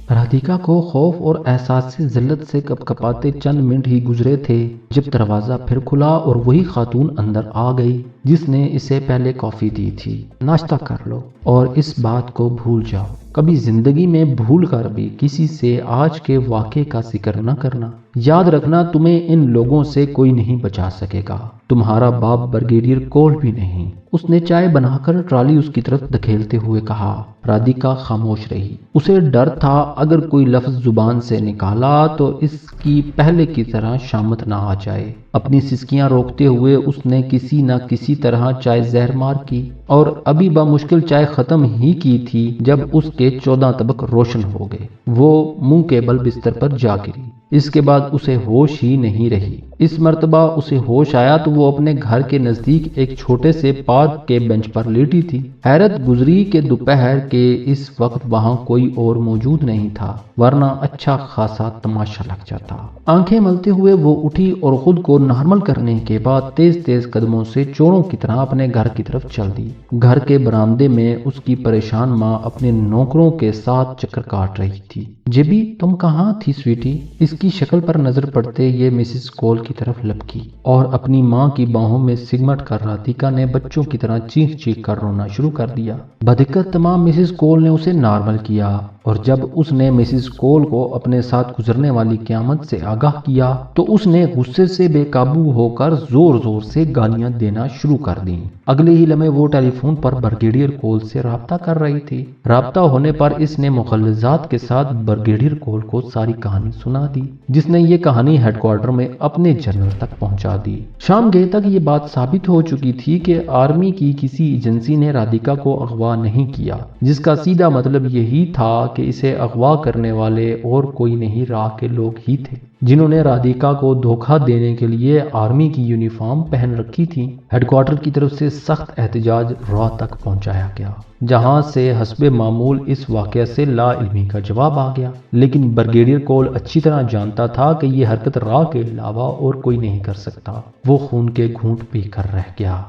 رادھیکا کو خوف اور احساس ذلت سے کپکپاتے چند منٹ ہی گزرے تھے جب دروازہ پھر کھلا اور وہی خاتون اندر آ گئی جس نے اسے پہلے کافی دی تھی۔ ناشتہ کر لو اور اس بات کو بھول جاؤ، کبھی زندگی میں بھول کر بھی کسی سے آج کے واقعے کا ذکر نہ کرنا۔ یاد رکھنا تمہیں ان لوگوں سے کوئی نہیں بچا سکے گا، تمہارا باپ بریگیڈیئر کول بھی نہیں۔ اس نے چائے بنا کر ٹرالی اس کی طرف دھکیلتے ہوئے کہا۔ رادھیکا خاموش رہی۔ اسے ڈر تھا اگر کوئی لفظ زبان سے نکالا تو اس کی پہلے کی طرح شامت نہ آ جائے۔ اپنی سسکیاں روکتے ہوئے اس نے کسی نہ کسی طرح چائے زہر مار کی اور ابھی بمشکل چائے ختم ہی کی تھی جب اس کے 14 طبق روشن ہو گئے۔ وہ منہ کے بل بستر پر جا گری۔ اس کے بعد اسے ہوش ہی نہیں رہی۔ اس مرتبہ اسے ہوش آیا تو وہ اپنے گھر کے نزدیک ایک چھوٹے سے پارک کے بینچ پر لیٹی تھی۔ حیرت گزری کہ دوپہر کے اس وقت وہاں کوئی اور موجود نہیں تھا، ورنہ اچھا خاصا تماشا لگ جاتا۔ آنکھیں ملتے ہوئے وہ اٹھی اور خود کو نارمل کرنے کے بعد تیز تیز قدموں سے چوروں کی طرح اپنے گھر کی طرف چل دی۔ گھر کے برآمدے میں اس کی پریشان ماں اپنے نوکروں کے ساتھ چکر کاٹ رہی تھی۔ جیبی تم کہاں تھی سویٹی؟ اس کی شکل پر نظر پڑتے یہ مسز کول کی طرف لپکی اور اپنی ماں کی باہوں میں سگمٹ کر رادھیکا نے بچوں کی طرح چیخ چیخ کر رونا شروع کر دیا۔ بدقت تمام مسز کول نے اسے نارمل کیا اور جب اس نے مسز کول کو اپنے ساتھ گزرنے والی قیامت سے آگاہ کیا تو اس نے غصے سے بے قابو ہو کر زور زور سے گالیاں دینا شروع کر دیں۔ اگلے ہی لمحے وہ ٹیلی فون پر بریگیڈیئر کول سے رابطہ کر رہی تھی۔ رابطہ ہونے پر اس نے مغلظات کے ساتھ بریگیڈیئر کول کو ساری کہانی سنا دی، جس نے یہ کہانی ہیڈ کوارٹر میں اپنے جنرل تک پہنچا دی۔ شام گئے تک یہ بات ثابت ہو چکی تھی کہ آرمی کی کسی ایجنسی نے رادھیکا کو اغوا نہیں کیا، جس کا سیدھا مطلب یہی تھا کہ اسے اغوا کرنے والے اور کوئی نہیں را کے لوگ ہی تھے، جنہوں نے رادھیکا کو دھوکہ دینے کے لیے آرمی کی یونیفارم پہن رکھی تھی۔ ہیڈ کوارٹر کی طرف سے سخت احتجاج را تک پہنچایا گیا، جہاں سے حسب معمول اس واقعہ سے لا علمی کا جواب آ گیا، لیکن بریگیڈیئر کول اچھی طرح جانتا تھا کہ یہ حرکت را کے علاوہ اور کوئی نہیں کر سکتا۔ وہ خون کے گھونٹ پی کر رہ گیا۔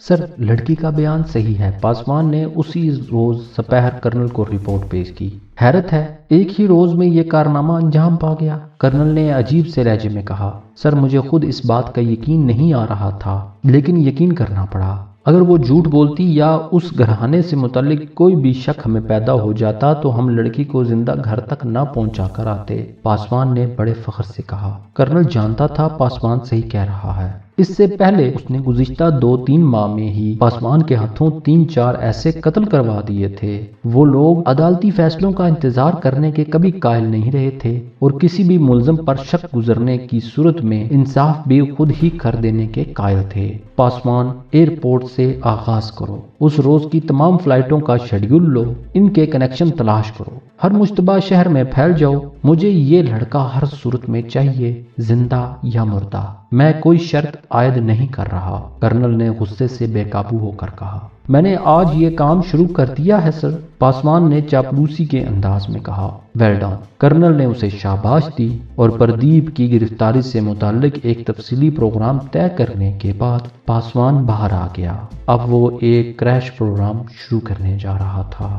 سر، لڑکی کا بیان صحیح ہے، پاسوان نے اسی روز سپاہر کرنل کو رپورٹ پیش کی۔ حیرت ہے، ایک ہی روز میں یہ کارنامہ انجام پا گیا، کرنل نے عجیب سے لہجے میں کہا۔ سر، مجھے خود اس بات کا یقین نہیں آ رہا تھا، لیکن یقین کرنا پڑا۔ اگر وہ جھوٹ بولتی یا اس گھرانے سے متعلق کوئی بھی شک ہمیں پیدا ہو جاتا تو ہم لڑکی کو زندہ گھر تک نہ پہنچا کر آتے، پاسوان نے بڑے فخر سے کہا۔ کرنل جانتا تھا پاسوان صحیح کہہ رہا ہے۔ اس سے پہلے اس نے گزشتہ 2-3 ماہ میں ہی پاسوان کے ہاتھوں 3-4 ایسے قتل کروا دیے تھے۔ وہ لوگ عدالتی فیصلوں کا انتظار کرنے کے کبھی قائل نہیں رہے تھے اور کسی بھی ملزم پر شک گزرنے کی صورت میں انصاف بھی خود ہی کر دینے کے قائل تھے۔ پاسوان، ایئرپورٹ سے آغاز کرو، اس روز کی تمام فلائٹوں کا شیڈیول لو، ان کے کنیکشن تلاش کرو، ہر مشتبہ شہر میں پھیل جاؤ۔ مجھے یہ لڑکا ہر صورت میں چاہیے، زندہ یا مردہ۔ میں کوئی شرط عائد نہیں کر رہا، کرنل نے غصے سے بے قابو ہو کر کہا۔ میں نے آج یہ کام شروع کر دیا ہے سر، پاسوان نے چاپلوسی کے انداز میں کہا۔ ویل ڈن، کرنل نے اسے شاباش دی اور پردیپ کی گرفتاری سے متعلق ایک تفصیلی پروگرام طے کرنے کے بعد پاسوان باہر آ گیا۔ اب وہ ایک کریش پروگرام شروع کرنے جا رہا تھا۔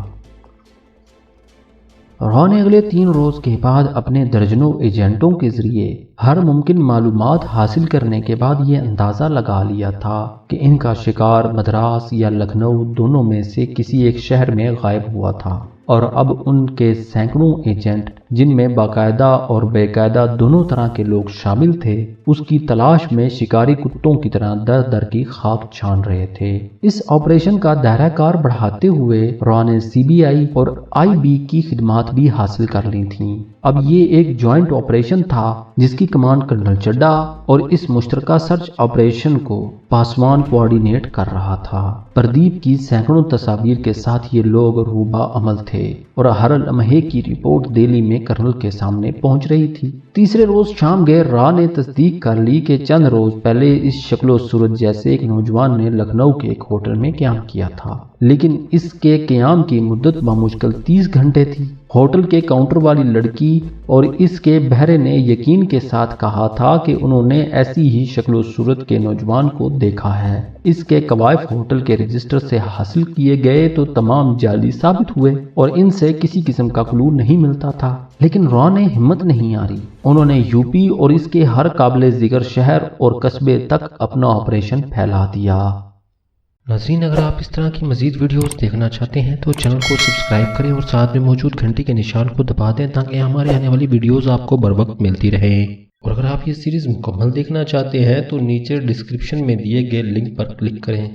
را نے اگلے 3 روز کے بعد اپنے درجنوں ایجنٹوں کے ذریعے ہر ممکن معلومات حاصل کرنے کے بعد یہ اندازہ لگا لیا تھا کہ ان کا شکار مدراس یا لکھنؤ دونوں میں سے کسی ایک شہر میں غائب ہوا تھا، اور اب ان کے سینکڑوں ایجنٹ، جن میں باقاعدہ اور بے قاعدہ دونوں طرح کے لوگ شامل تھے، اس کی تلاش میں شکاری کتوں کی طرح در در کی خاک چھان رہے تھے۔ اس آپریشن کا دائرہ کار بڑھاتے ہوئے را نے CBI اور IB کی خدمات بھی حاصل کر لی تھیں۔ اب یہ ایک جوائنٹ آپریشن تھا جس کی کمانڈ کرنل چڈھا اور اس مشترکہ سرچ آپریشن کو پاسوان کوآرڈینیٹ کر رہا تھا۔ پردیپ کی سینکڑوں تصاویر کے ساتھ یہ لوگ روبہ عمل تھے اور ہر لمحے کی رپورٹ دہلی میں کرنل کے سامنے پہنچ رہی تھی۔ تیسرے روز شام گئے را نے تصدیق کر لی کہ چند روز پہلے اس شکل و صورت جیسے ایک نوجوان نے لکھنؤ کے ایک ہوٹل میں قیام کیا تھا، لیکن اس کے قیام کی مدت بمشکل 30 گھنٹے تھی۔ ہوٹل کے کاؤنٹر والی لڑکی اور اس کے بہرے نے یقین کے ساتھ کہا تھا کہ انہوں نے ایسی ہی شکل و صورت کے نوجوان کو دیکھا ہے۔ اس کے کوائف ہوٹل کے رجسٹر سے حاصل کیے گئے تو تمام جعلی ثابت ہوئے اور ان سے کسی قسم کا کلو نہیں ملتا تھا، لیکن را نے ہمت نہیں ہاری۔ انہوں نے یو پی اور اس کے ہر قابل ذکر شہر اور قصبے تک اپنا آپریشن پھیلا دیا۔ ناظرین، اگر آپ اس طرح کی مزید ویڈیوز دیکھنا چاہتے ہیں تو چینل کو سبسکرائب کریں اور ساتھ میں موجود گھنٹی کے نشان کو دبا دیں تاکہ ہمارے آنے والی ویڈیوز آپ کو بر وقت ملتی رہیں۔ اور اگر آپ یہ سیریز مکمل دیکھنا چاہتے ہیں تو نیچے ڈسکرپشن میں دیے گئے لنک پر کلک کریں۔